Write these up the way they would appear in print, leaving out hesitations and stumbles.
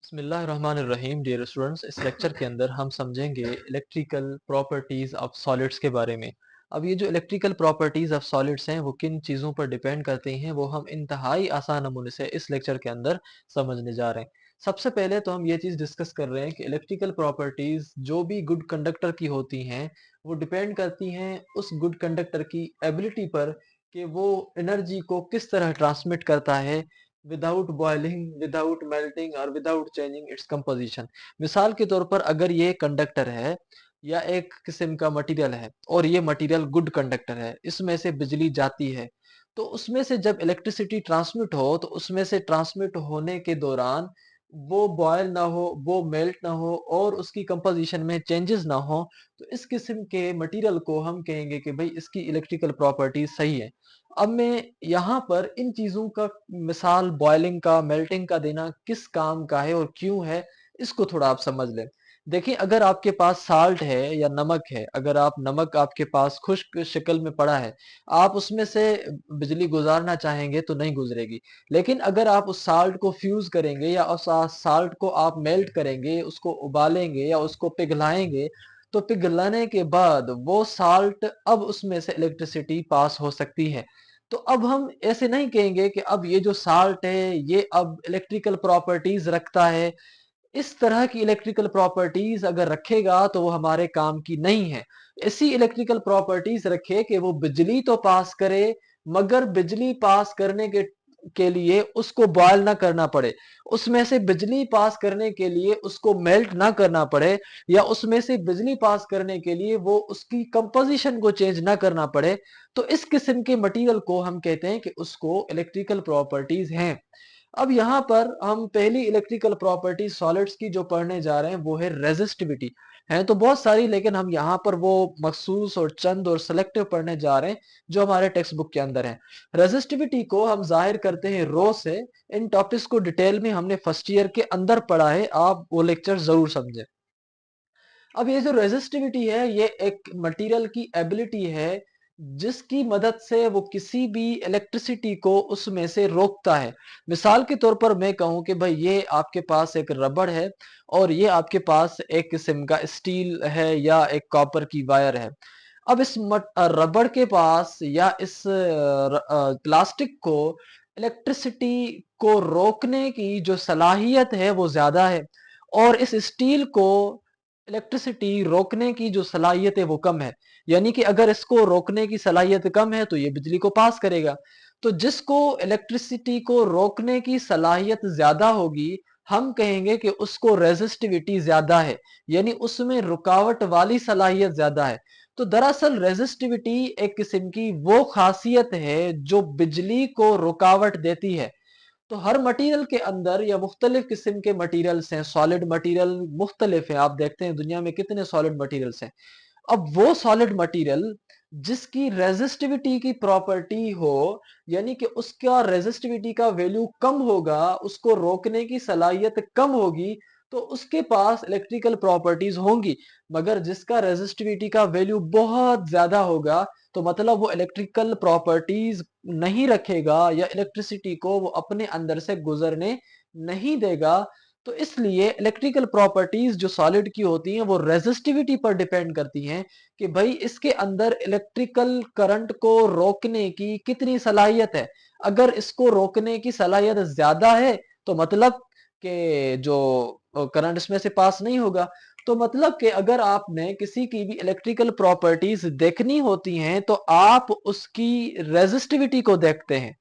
बिस्मिल्लाहिर्रहमानिर्रहीम। Dear students, इस lecture के अंदर हम समझेंगे इलेक्ट्रिकल प्रॉपर्टीज ऑफ सॉलिड्स के बारे में। अब ये जो इलेक्ट्रिकल प्रॉपर्टीज ऑफ सॉलिड्स हैं वो किन चीज़ों पर डिपेंड करती हैं वो हम इंतहाई आसान नमूने से इस लेक्चर के अंदर समझने जा रहे हैं। सबसे पहले तो हम ये चीज़ डिस्कस कर रहे हैं कि इलेक्ट्रिकल प्रॉपर्टीज जो भी गुड कंडक्टर की होती हैं वो डिपेंड करती हैं उस गुड कंडक्टर की एबिलिटी पर कि वो एनर्जी को किस तरह ट्रांसमिट करता है विदाउट बॉइलिंग, विदाउट मेल्टिंग और विदाउट चेंजिंग इट्स कंपोजिशन। मिसाल के तौर पर अगर ये कंडक्टर है या एक किस्म का मटेरियल है और ये मटेरियल गुड कंडक्टर है, इसमें से बिजली जाती है, तो उसमें से जब इलेक्ट्रिसिटी ट्रांसमिट हो तो उसमें से ट्रांसमिट होने के दौरान वो बॉयल ना हो, वो मेल्ट ना हो और उसकी कंपोजिशन में चेंजेस ना हो, तो इस किस्म के मटेरियल को हम कहेंगे कि भाई इसकी इलेक्ट्रिकल प्रॉपर्टीज सही है। अब मैं यहाँ पर इन चीजों का मिसाल बॉइलिंग का, मेल्टिंग का देना किस काम का है और क्यों है, इसको थोड़ा आप समझ लें। देखिए, अगर आपके पास साल्ट है या नमक है, अगर आप नमक आपके पास खुश्क शक्ल में पड़ा है, आप उसमें से बिजली गुजारना चाहेंगे तो नहीं गुजरेगी। लेकिन अगर आप उस साल्ट को फ्यूज करेंगे या उस साल्ट को आप मेल्ट करेंगे, उसको उबालेंगे या उसको पिघलाएंगे, तो पिघलाने के बाद वो साल्ट अब उसमें से इलेक्ट्रिसिटी पास हो सकती है। तो अब हम ऐसे नहीं कहेंगे कि अब ये जो साल्ट है ये अब इलेक्ट्रिकल प्रॉपर्टीज रखता है। इस तरह की इलेक्ट्रिकल प्रॉपर्टीज अगर रखेगा तो वो हमारे काम की नहीं है। ऐसी इलेक्ट्रिकल प्रॉपर्टीज रखे कि वो बिजली तो पास करे, मगर बिजली पास करने के लिए उसको बॉयल ना करना पड़े, उसमें से बिजली पास करने के लिए उसको मेल्ट ना करना पड़े, या उसमें से बिजली पास करने के लिए वो उसकी कंपोजिशन को चेंज ना करना पड़े। तो इस किस्म के मटेरियल को हम कहते हैं कि उसको इलेक्ट्रिकल प्रॉपर्टीज हैं। अब यहाँ पर हम पहली इलेक्ट्रिकल प्रॉपर्टी सॉलिड्स की जो पढ़ने जा रहे हैं वो है रेजिस्टिविटी। है तो बहुत सारी, लेकिन हम यहाँ पर वो मखसूस और चंद और सेलेक्टिव पढ़ने जा रहे हैं जो हमारे टेक्स्ट बुक के अंदर है। रेजिस्टिविटी को हम जाहिर करते हैं रो से। इन टॉपिक्स को डिटेल में हमने फर्स्ट ईयर के अंदर पढ़ा है, आप वो लेक्चर जरूर समझें। अब ये जो रेजिस्टिविटी है ये एक मटेरियल की एबिलिटी है जिसकी मदद से वो किसी भी इलेक्ट्रिसिटी को उसमें से रोकता है। मिसाल के तौर पर मैं कहूं कि भाई ये आपके पास एक रबड़ है और ये आपके पास एक किस्म का स्टील है या एक कॉपर की वायर है। अब इस रबड़ के पास या इस प्लास्टिक को इलेक्ट्रिसिटी को रोकने की जो सलाहियत है वो ज्यादा है, और इस स्टील को इलेक्ट्रिसिटी रोकने की जो सलाहियत है वो कम है। यानी कि अगर इसको रोकने की सलाहियत कम है तो ये बिजली को पास करेगा। तो जिसको इलेक्ट्रिसिटी को रोकने की सलाहियत ज्यादा होगी, हम कहेंगे कि उसको रेजिस्टिविटी ज्यादा है, यानी उसमें रुकावट वाली सलाहियत ज्यादा है। तो दरअसल रेजिस्टिविटी एक किस्म की वो खासियत है जो बिजली को रुकावट देती है। तो हर मटेरियल के अंदर या मुख्तलिफ किस्म के मटेरियल्स हैं, सॉलिड मटेरियल मुख्तलिफ है, आप देखते हैं दुनिया में कितने सॉलिड मटेरियल्स हैं। अब वो सॉलिड मटेरियल जिसकी रेजिस्टिविटी की प्रॉपर्टी हो, यानी कि उसका रेजिस्टिविटी का वैल्यू कम होगा, उसको रोकने की सलाहियत कम होगी, तो उसके पास इलेक्ट्रिकल प्रॉपर्टीज होंगी। मगर जिसका रेजिस्टिविटी का वैल्यू बहुत ज्यादा होगा, तो मतलब वो इलेक्ट्रिकल प्रॉपर्टीज नहीं रखेगा या इलेक्ट्रिसिटी को वो अपने अंदर से गुजरने नहीं देगा। तो इसलिए इलेक्ट्रिकल प्रॉपर्टीज जो सॉलिड की होती हैं वो रेजिस्टिविटी पर डिपेंड करती हैं कि भाई इसके अंदर इलेक्ट्रिकल करंट को रोकने की कितनी सलाहियत है। अगर इसको रोकने की सलाहियत ज्यादा है तो मतलब कि जो करंट इसमें से पास नहीं होगा। तो मतलब कि अगर आपने किसी की भी इलेक्ट्रिकल प्रॉपर्टीज देखनी होती हैं तो आप उसकी रेजिस्टिविटी को देखते हैं।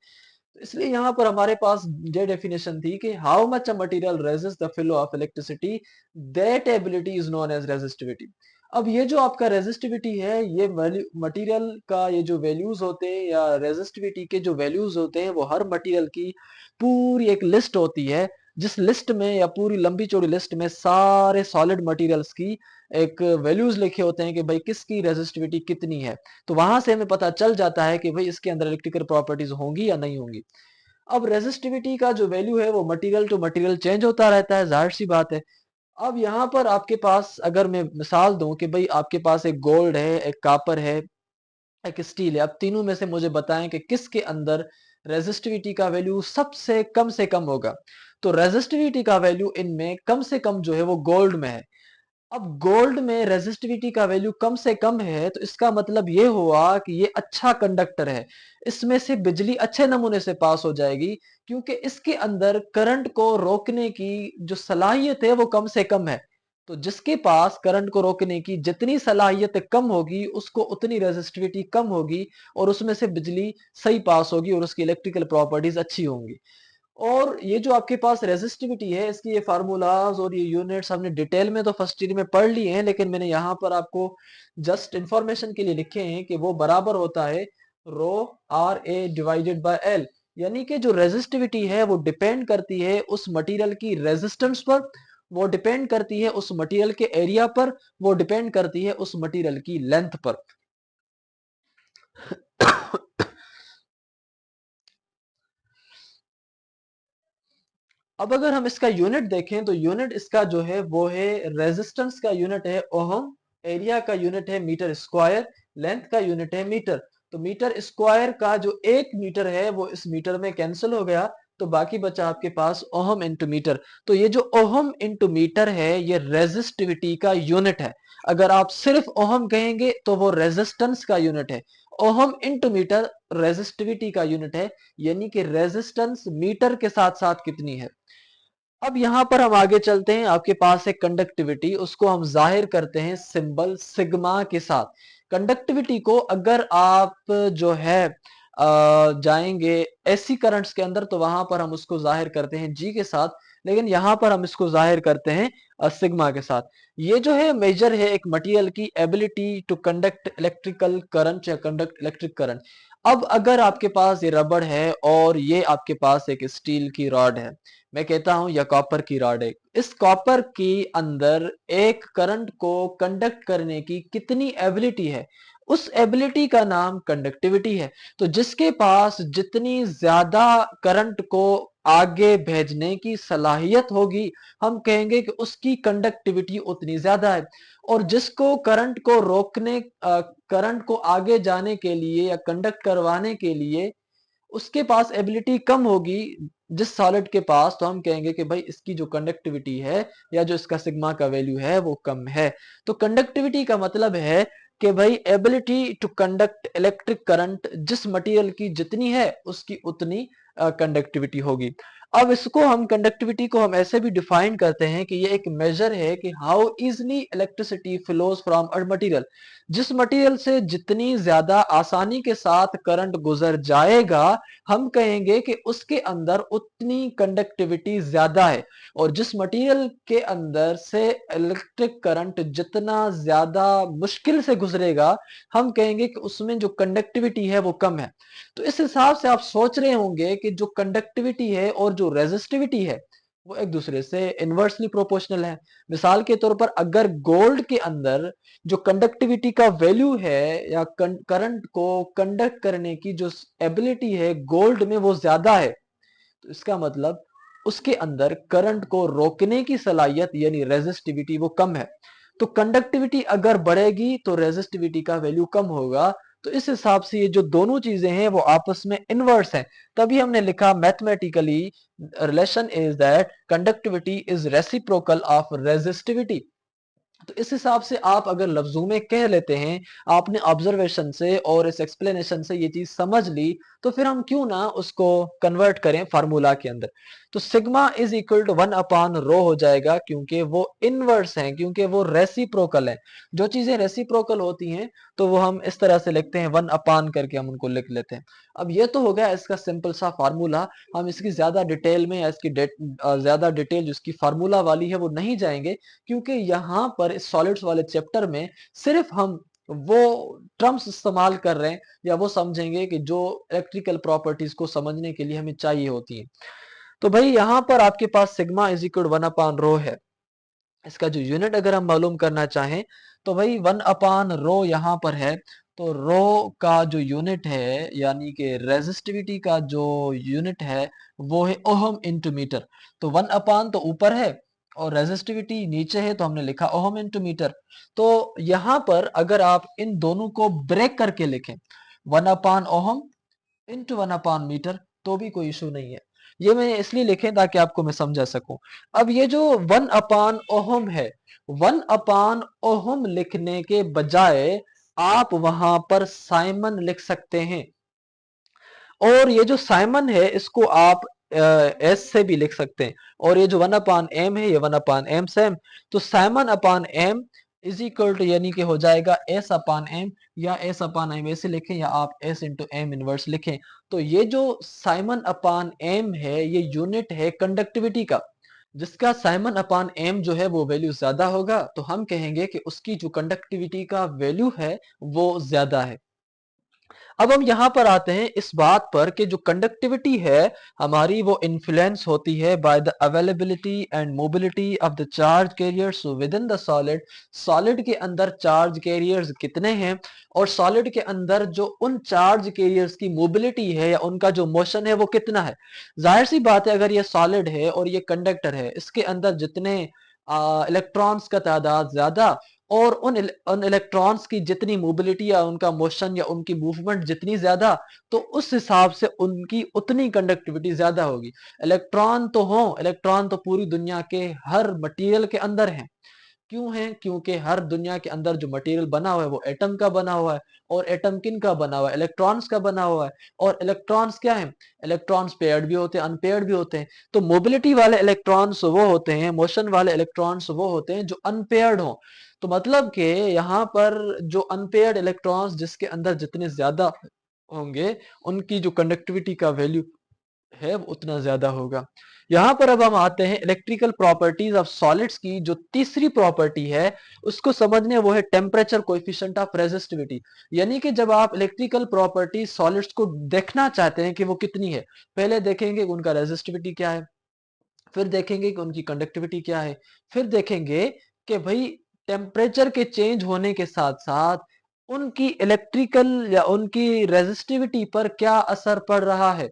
तो इसलिए यहां पर हमारे पास ये डेफिनेशन थी कि how much a material resist the flow of electricity, that ability is known as resistivity. अब ये जो आपका रेजिस्टिविटी है ये मटेरियल का ये जो वैल्यूज होते हैं या रेजिस्टिविटी के जो वैल्यूज होते हैं वो हर मटेरियल की पूरी एक लिस्ट होती है, जिस लिस्ट में या पूरी लंबी चौड़ी लिस्ट में सारे सॉलिड मटेरियल्स की एक वैल्यूज लिखे होते हैं कि भाई किसकी रेजिस्टिविटी कितनी है। तो वहां से हमें पता चल जाता है कि भाई इसके अंदर इलेक्ट्रिकल प्रॉपर्टीज होंगी या नहीं होंगी। अब रेजिस्टिविटी का जो वैल्यू है वो मटेरियल टू मटेरियल चेंज होता रहता है, जाहिर सी बात है। अब यहाँ पर आपके पास अगर मैं मिसाल दूं कि भाई आपके पास एक गोल्ड है, एक कॉपर है, एक स्टील है, अब तीनों में से मुझे बताएं कि किसके अंदर रेजिस्टिविटी का वैल्यू सबसे कम होगा। तो रेजिस्टिविटी का वैल्यू इनमें कम से कम जो है वो गोल्ड में है। अब गोल्ड में रेजिस्टिविटी का वैल्यू कम से कम है तो इसका मतलब ये हुआ कि ये अच्छा कंडक्टर है, इसमें से बिजली अच्छे नमूने से पास हो जाएगी, क्योंकि इसके अंदर करंट को रोकने की जो सलाहियत है वो कम से कम है। तो जिसके पास करंट को रोकने की जितनी सलाहियत कम होगी उसको उतनी रेजिस्टिविटी कम होगी और उसमें से बिजली सही पास होगी और उसकी इलेक्ट्रिकल प्रॉपर्टीज अच्छी होंगी। और ये जो आपके पास रेजिस्टिविटी है इसकी ये फार्मूलाज और ये यूनिट्स हमने डिटेल में तो फर्स्ट ईयर में पढ़ लिए हैं, लेकिन मैंने यहाँ पर आपको जस्ट इंफॉर्मेशन के लिए लिखे हैं कि वो बराबर होता है rho R A divided by L. यानी कि जो रेजिस्टिविटी है वो डिपेंड करती है उस मटेरियल की रेजिस्टेंस पर, वो डिपेंड करती है उस मटेरियल के एरिया पर, वो डिपेंड करती है उस मटेरियल की लेंथ पर। अब अगर हम इसका यूनिट देखें तो यूनिट इसका जो है वो है रेजिस्टेंस का यूनिट है ओहम, एरिया का यूनिट है मीटर स्क्वायर, लेंथ का यूनिट है मीटर। तो मीटर स्क्वायर का जो 1 मीटर है वो इस मीटर में कैंसिल हो गया, तो बाकी बचा आपके पास ओहम इंटू मीटर। तो ये जो ओहम इंटू मीटर है ये रेजिस्टिविटी का यूनिट है। अगर आप सिर्फ ओहम कहेंगे तो वो रेजिस्टेंस का यूनिट है। ओहम इंटू मीटर रेजिस्टिविटी का यूनिट है, यानी कि रेजिस्टेंस मीटर के साथ साथ कितनी है। अब यहां पर हम आगे चलते हैं, आपके पास है कंडक्टिविटी, उसको हम जाहिर करते हैं सिंबल सिग्मा के साथ। कंडक्टिविटी को अगर आप जो है जाएंगे एसी करंट्स के अंदर तो वहां पर हम उसको जाहिर करते हैं जी के साथ, लेकिन यहां पर हम इसको जाहिर करते हैं सिग्मा के साथ। ये जो है मेजर है एक मटेरियल की ability to conduct electrical current या कंडक्ट इलेक्ट्रिक करंट। अब अगर आपके पास ये रबड़ है और ये आपके पास एक स्टील की रॉड है, मैं कहता हूं या कॉपर की रॉड है, इस कॉपर की अंदर एक करंट को कंडक्ट करने की कितनी एबिलिटी है, उस एबिलिटी का नाम कंडक्टिविटी है। तो जिसके पास जितनी ज्यादा करंट को आगे भेजने की सलाहियत होगी हम कहेंगे कि उसकी कंडक्टिविटी उतनी ज्यादा है। और जिसको करंट को रोकने करंट को आगे जाने के लिए या कंडक्ट करवाने के लिए उसके पास एबिलिटी कम होगी जिस सॉलिड के पास, तो हम कहेंगे कि भाई इसकी जो कंडक्टिविटी है या जो इसका सिग्मा का वैल्यू है वो कम है। तो कंडक्टिविटी का मतलब है कि भाई ability to conduct electric current जिस मटेरियल की जितनी है उसकी उतनी कंडक्टिविटी होगी। अब इसको हम कंडक्टिविटी को हम ऐसे भी डिफाइन करते हैं कि ये एक मेजर है कि how easily electricity flows from a material. जिस मटेरियल से जितनी ज्यादा आसानी के साथ करंट गुजर जाएगा हम कहेंगे कि उसके अंदर उतनी कंडक्टिविटी ज्यादा है। और जिस मटेरियल के अंदर से इलेक्ट्रिक करंट जितना ज्यादा मुश्किल से गुजरेगा हम कहेंगे कि उसमें जो कंडक्टिविटी है वो कम है। तो इस हिसाब से आप सोच रहे होंगे कि जो कंडक्टिविटी है और जो रेजिस्टिविटी है वो एक दूसरे से इनवर्सली प्रोपोर्शनल है। मिसाल के तौर पर अगर गोल्ड के अंदर जो कंडक्टिविटी का वैल्यू है या करंट को कंडक्ट करने की जो एबिलिटी है गोल्ड में वो ज्यादा है, तो इसका मतलब उसके अंदर करंट को रोकने की सलाहियत यानी रेजिस्टिविटी वो कम है। तो कंडक्टिविटी अगर बढ़ेगी तो रेजिस्टिविटी का वैल्यू कम होगा। तो इस हिसाब से ये जो दोनों चीजें हैं वो आपस में इनवर्स हैं। तभी हमने लिखा mathematically relation is that conductivity is reciprocal of resistivity. तो इस हिसाब से आप अगर लफ्जों में कह लेते हैं, आपने ऑब्जर्वेशन से और इस एक्सप्लेनेशन से ये चीज समझ ली, तो फिर हम क्यों ना उसको कन्वर्ट करें फार्मूला के अंदर। तो सिग्मा इज इक्वल टू 1/रो हो जाएगा, क्योंकि वो इनवर्स हैं, क्योंकि वो रेसिप्रोकल है। जो चीजें रेसिप्रोकल होती हैं तो वो हम इस तरह से लिखते हैं 1 करके हम उनको लिख लेते हैं। अब ये तो हो गया इसका सिंपल सा फार्मूला। हम इसकी ज्यादा डिटेल में या इसकी ज्यादा डिटेल जिसकी फार्मूला वाली है वो नहीं जाएंगे, क्योंकि यहाँ पर इस सॉलिड्स वाले चैप्टर में सिर्फ हम वो टर्म्स इस्तेमाल कर रहे हैं या वो समझेंगे कि जो इलेक्ट्रिकल प्रॉपर्टीज को समझने के लिए हमें चाहिए होती है। तो भाई यहाँ पर आपके पास सिग्मा इज इक्वल 1/रो है। इसका जो यूनिट अगर हम मालूम करना चाहें तो भाई 1/रो यहाँ पर है। तो रो का जो यूनिट है यानी कि रेजिस्टिविटी का जो यूनिट है वो है ओहम इंटू मीटर। तो 1 तो ऊपर है और रेजिस्टिविटी नीचे है तो हमने लिखा ओहम इंटू मीटर। तो यहाँ पर अगर आप इन दोनों को ब्रेक करके लिखें 1/ओहम इंटू 1/मीटर तो भी कोई इशू नहीं है। ये मैंने इसलिए लिखे ताकि आपको मैं समझा सकूं। अब ये जो 1/ओहम है, 1/ओहम लिखने के बजाय आप वहां पर साइमन लिख सकते हैं। और ये जो साइमन है इसको आप एस से भी लिख सकते हैं। और ये जो 1/m है ये 1/m सेम, तो siemens upon M is equal to यानी कि हो जाएगा एस अपॉन एम, या एस अपॉन एम ऐसे लिखें या आप एस इंटू एम इनवर्स लिखें। तो ये जो साइमन अपॉन एम है ये यूनिट है कंडक्टिविटी का, जिसका साइमन अपॉन एम जो है वो वैल्यू ज्यादा होगा, तो हम कहेंगे कि उसकी जो कंडक्टिविटी का वैल्यू है वो ज्यादा है। अब हम यहां पर आते हैं इस बात पर कि जो कंडक्टिविटी है हमारी वो इन्फ्लुएंस होती है by the availability and mobility of the charge carriers with in the solid. Solid के अंदर चार्ज कैरियर्स कितने हैं, और सॉलिड के अंदर जो उन चार्ज कैरियर्स की मोबिलिटी है या उनका जो मोशन है वो कितना है। जाहिर सी बात है अगर ये सॉलिड है और ये कंडक्टर है, इसके अंदर जितने इलेक्ट्रॉन्स का तादाद ज्यादा और उन इलेक्ट्रॉन्स की जितनी मोबिलिटी या उनका मोशन या उनकी मूवमेंट जितनी ज्यादा, तो उस हिसाब से उनकी उतनी कंडक्टिविटी ज्यादा होगी। इलेक्ट्रॉन तो पूरी दुनिया के हर मटेरियल के अंदर हैं। क्यों है? क्योंकि हर दुनिया के अंदर जो मटेरियल बना हुआ है वो एटम का बना हुआ है, और एटम किन का बना हुआ है? इलेक्ट्रॉन्स का बना हुआ है। और इलेक्ट्रॉन्स क्या है? इलेक्ट्रॉन्स पेयर्ड भी होते हैं, अनपेयर्ड भी होते हैं। तो मोबिलिटी वाले इलेक्ट्रॉन्स वो होते हैं, मोशन वाले इलेक्ट्रॉन्स वो होते हैं जो अनपेयर्ड हो। तो मतलब कि यहाँ पर जो अनपेयर्ड इलेक्ट्रॉन्स जिसके अंदर जितने ज्यादा होंगे उनकी जो कंडक्टिविटी का वैल्यू है वो उतना ज्यादा होगा। यहां पर अब हम आते हैं इलेक्ट्रिकल प्रॉपर्टीज ऑफ सॉलिड्स की जो तीसरी प्रॉपर्टी है उसको समझने, वो है टेम्परेचर कोएफिशिएंट ऑफ रेजिस्टिविटी। यानी कि जब आप इलेक्ट्रिकल प्रॉपर्टीज सॉलिड्स को देखना चाहते हैं कि वो कितनी है, पहले देखेंगे कि उनका रेजिस्टिविटी क्या है, फिर देखेंगे कि उनकी कंडक्टिविटी क्या है, फिर देखेंगे कि भाई टेम्परेचर के चेंज होने के साथ साथ उनकी इलेक्ट्रिकल या उनकी रेजिस्टिविटी पर क्या असर पड़ रहा है,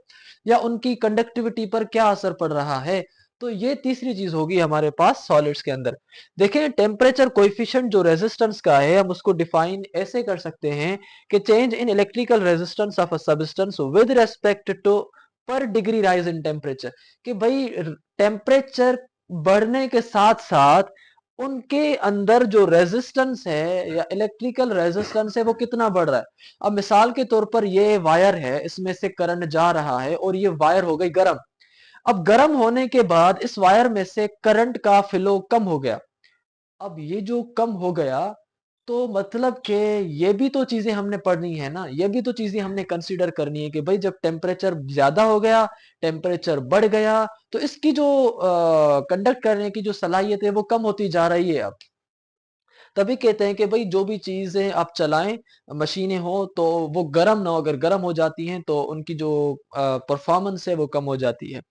या उनकी कंडक्टिविटी पर क्या असर पड़ रहा है। तो ये तीसरी चीज होगी हमारे पास सॉलिड्स के अंदर। देखें टेम्परेचर कोएफिशिएंट जो रेजिस्टेंस का है हम उसको डिफाइन ऐसे कर सकते हैं कि change in electrical resistance of a substance with respect to per degree rise in temperature. कि भाई टेम्परेचर बढ़ने के साथ साथ उनके अंदर जो रेजिस्टेंस है या इलेक्ट्रिकल रेजिस्टेंस है वो कितना बढ़ रहा है। अब मिसाल के तौर पर ये वायर है, इसमें से करंट जा रहा है और ये वायर हो गई गर्म। अब गर्म होने के बाद इस वायर में से करंट का फ्लो कम हो गया। अब ये जो कम हो गया तो मतलब कि ये भी तो चीजें हमने पढ़नी है ना, ये भी तो चीजें हमने कंसीडर करनी है कि भाई जब टेम्परेचर ज्यादा हो गया, टेम्परेचर बढ़ गया, तो इसकी जो कंडक्ट करने की जो सलाहियत है वो कम होती जा रही है। अब तभी कहते हैं कि भाई जो भी चीजें आप चलाएं, मशीनें हो तो वो गर्म ना हो, अगर गर्म हो जाती हैं तो उनकी जो परफॉर्मेंस है वो कम हो जाती है।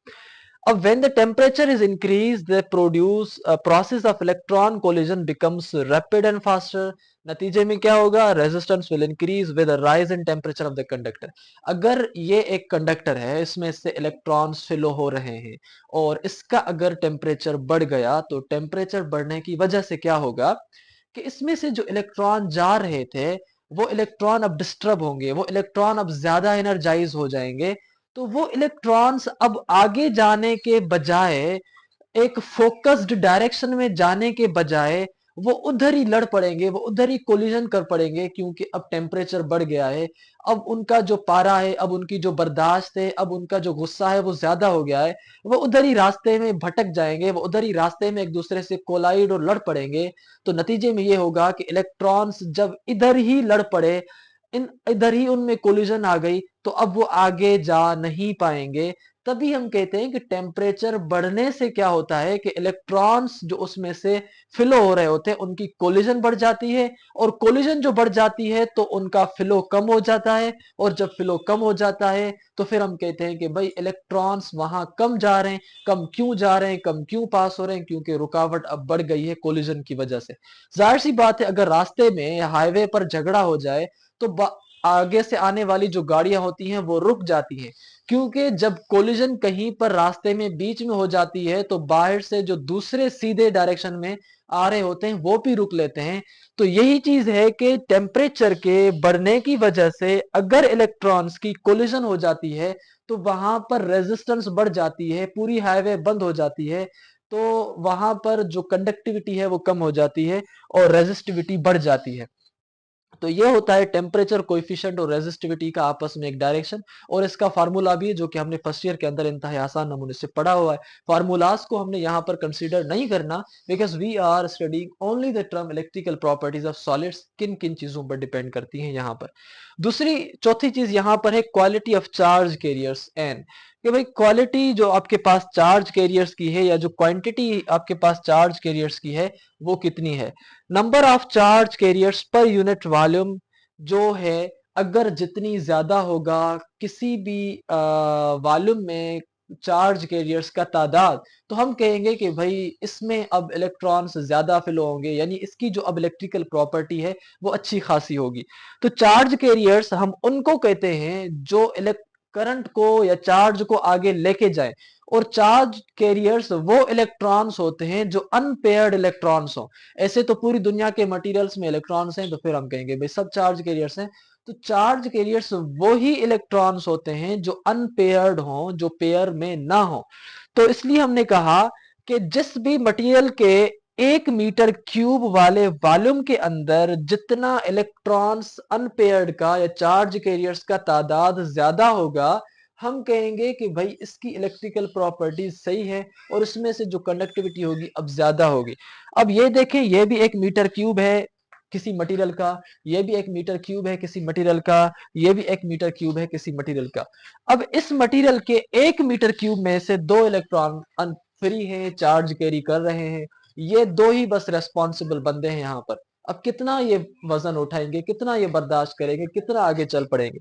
अब when the temperature is increased, the produce process of electron collision becomes rapid and faster. नतीजे में क्या होगा? Resistance will increase with rise in temperature of the conductor. अगर ये एक कंडक्टर है, इसमें से इलेक्ट्रॉन्स फ्लो हो रहे हैं और इसका अगर टेम्परेचर बढ़ गया, तो टेम्परेचर बढ़ने की वजह से क्या होगा कि इसमें से जो इलेक्ट्रॉन जा रहे थे वो इलेक्ट्रॉन अब डिस्टर्ब होंगे, वो इलेक्ट्रॉन अब ज्यादा एनर्जाइज हो जाएंगे। तो वो इलेक्ट्रॉन्स अब आगे जाने के बजाय, एक फोकस्ड डायरेक्शन में जाने के बजाय वो उधर ही लड़ पड़ेंगे, वो उधर ही कोलिजन कर पड़ेंगे, क्योंकि अब टेम्परेचर बढ़ गया है। अब उनका जो पारा है, अब उनकी जो बर्दाश्त है, अब उनका जो गुस्सा है वो ज्यादा हो गया है। वो उधर ही रास्ते में भटक जाएंगे, वो उधर ही रास्ते में एक दूसरे से कोलाइड और लड़ पड़ेंगे। तो नतीजे में ये होगा कि इलेक्ट्रॉन्स जब इधर ही लड़ पड़े, इन इधर ही उनमें कोलिजन आ गई, तो अब वो आगे जा नहीं पाएंगे। तभी हम कहते हैं कि टेम्परेचर बढ़ने से क्या होता है कि इलेक्ट्रॉन्स जो उसमें से फ्लो हो रहे होते हैं उनकी कोलिजन बढ़ जाती है, और कोलिजन जो बढ़ जाती है तो उनका फ्लो कम हो जाता है, और जब फ्लो कम हो जाता है तो फिर हम कहते हैं कि भाई इलेक्ट्रॉन्स वहां कम जा रहे हैं। कम क्यों जा रहे हैं, कम क्यों पास हो रहे हैं? क्योंकि रुकावट अब बढ़ गई है कोलिजन की वजह से। जाहिर सी बात है अगर रास्ते में या हाईवे पर झगड़ा हो जाए तो आगे से आने वाली जो गाड़ियां होती हैं वो रुक जाती हैं, क्योंकि जब कोलिजन कहीं पर रास्ते में बीच में हो जाती है तो बाहर से जो दूसरे सीधे डायरेक्शन में आ रहे होते हैं वो भी रुक लेते हैं। तो यही चीज है कि टेम्परेचर के बढ़ने की वजह से अगर इलेक्ट्रॉन्स की कोलिजन हो जाती है तो वहां पर रेजिस्टेंस बढ़ जाती है, पूरी हाईवे बंद हो जाती है, तो वहां पर जो कंडक्टिविटी है वो कम हो जाती है और रेजिस्टिविटी बढ़ जाती है। तो ये होता है टेम्परेचर कोएफिशिएंट और रेजिस्टिविटी का आपस में एक डायरेक्शन। और इसका फार्मूला भी है जो कि हमने फर्स्ट ईयर के अंदर इंतहाई आसान नमूने से पढ़ा हुआ है। फार्मूलाज को हमने यहाँ पर कंसीडर नहीं करना, because we are studying only the term electrical properties of solids, किन किन चीजों पर डिपेंड करती हैं यहाँ पर। दूसरी चौथी चीज यहाँ पर है quality of charge carriers N, कि भाई क्वालिटी जो आपके पास चार्ज कैरियर्स की है या जो क्वांटिटी आपके पास चार्ज कैरियर्स की है वो कितनी है। Number of charge carriers per unit volume जो है, अगर जितनी ज्यादा होगा किसी भी वॉल्यूम में चार्ज कैरियर्स का तादाद, तो हम कहेंगे कि भाई इसमें अब इलेक्ट्रॉन्स ज्यादा फ्लो होंगे, यानी इसकी जो अब इलेक्ट्रिकल प्रॉपर्टी है वो अच्छी खासी होगी। तो चार्ज कैरियर्स हम उनको कहते हैं जो करंट को या चार्ज को आगे लेके जाए, और चार्ज कैरियर्स वो इलेक्ट्रॉन्स होते हैं जो अनपेयर्ड इलेक्ट्रॉन्स हो। ऐसे तो पूरी दुनिया के मटेरियल्स में इलेक्ट्रॉन्स हैं, तो फिर हम कहेंगे भाई सब चार्ज कैरियर्स हैं। तो चार्ज कैरियर्स वो ही इलेक्ट्रॉन्स होते हैं जो अनपेयर्ड हो, जो पेयर में ना हो। तो इसलिए हमने कहा कि जिस भी मटेरियल के 1 मीटर क्यूब वाले वॉल्यूम के अंदर जितना इलेक्ट्रॉन्स अनपेयर्ड का या चार्ज कैरियर्स का तादाद ज्यादा होगा, हम कहेंगे कि भाई इसकी इलेक्ट्रिकल प्रॉपर्टीज सही है और इसमें से जो कंडक्टिविटी होगी अब ज्यादा होगी। अब ये देखें, ये भी 1 मीटर क्यूब है किसी मटेरियल का, ये भी 1 मीटर क्यूब है किसी मटेरियल का, ये भी 1 मीटर क्यूब है किसी मटेरियल का। अब इस मटेरियल के 1 मीटर क्यूब में से 2 इलेक्ट्रॉन फ्री हैं, चार्ज कैरी कर रहे हैं, ये दो ही बस रेस्पॉन्सिबल बंदे हैं यहाँ पर। अब कितना ये वजन उठाएंगे, कितना ये बर्दाश्त करेंगे, कितना आगे चल पड़ेंगे।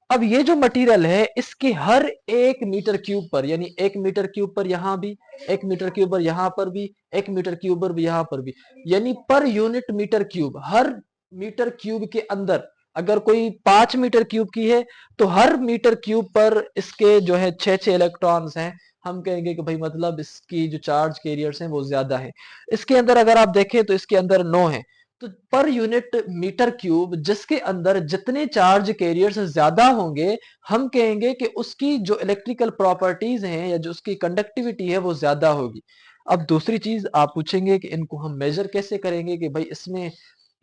अब ये जो मटेरियल है इसके हर 1 मीटर क्यूब पर, यानी 1 मीटर क्यूब पर यहां भी, 1 मीटर क्यूब पर यहां पर भी, 1 मीटर क्यूब पर भी यहां पर भी, यानी पर यूनिट मीटर क्यूब, हर मीटर क्यूब के अंदर अगर कोई 5 मीटर क्यूब की है तो हर मीटर क्यूब पर इसके जो है 6 इलेक्ट्रॉन्स हैं। हम कहेंगे कि भाई मतलब इसकी जो चार्ज कैरियर्स हैं वो ज्यादा है। इसके अंदर अगर आप देखें तो इसके अंदर 9 है। तो पर यूनिट मीटर क्यूब जिसके अंदर जितने चार्ज कैरियर्स ज्यादा होंगे, हम कहेंगे कि उसकी जो इलेक्ट्रिकल प्रॉपर्टीज हैं या जो उसकी कंडक्टिविटी है वो ज्यादा होगी। अब दूसरी चीज आप पूछेंगे कि इनको हम मेजर कैसे करेंगे, कि भाई इसमें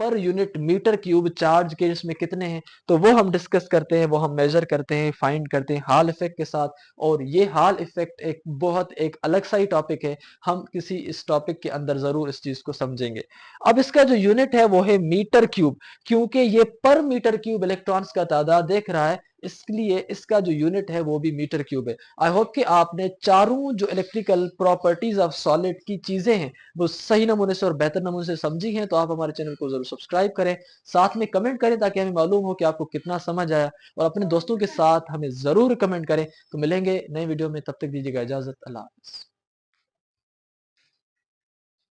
per unit metre cube charge के इसमें कितने हैं, तो वो हम डिस्कस करते हैं, वो हम मेजर करते हैं, फाइंड करते हैं हॉल इफेक्ट के साथ। और ये हॉल इफेक्ट एक बहुत एक अलग सा ही टॉपिक है, हम किसी इस टॉपिक के अंदर जरूर इस चीज को समझेंगे। अब इसका जो यूनिट है वो है मीटर क्यूब, क्योंकि ये पर मीटर क्यूब इलेक्ट्रॉन्स का तादाद देख रहा है, इसलिए इसका जो यूनिट है वो भी मीटर क्यूब है। आई होप कि आपने चारों जो इलेक्ट्रिकल प्रॉपर्टीज ऑफ सॉलिड की चीजें हैं वो सही नमूने से और बेहतर नमूने से समझी हैं। तो आप हमारे चैनल को जरूर सब्सक्राइब करें, साथ में कमेंट करें ताकि हमें मालूम हो कि आपको कितना समझ आया, और अपने दोस्तों के साथ हमें जरूर कमेंट करें। तो मिलेंगे नए वीडियो में, तब तक दीजिएगा इजाजत। अल्लाह हाफिज।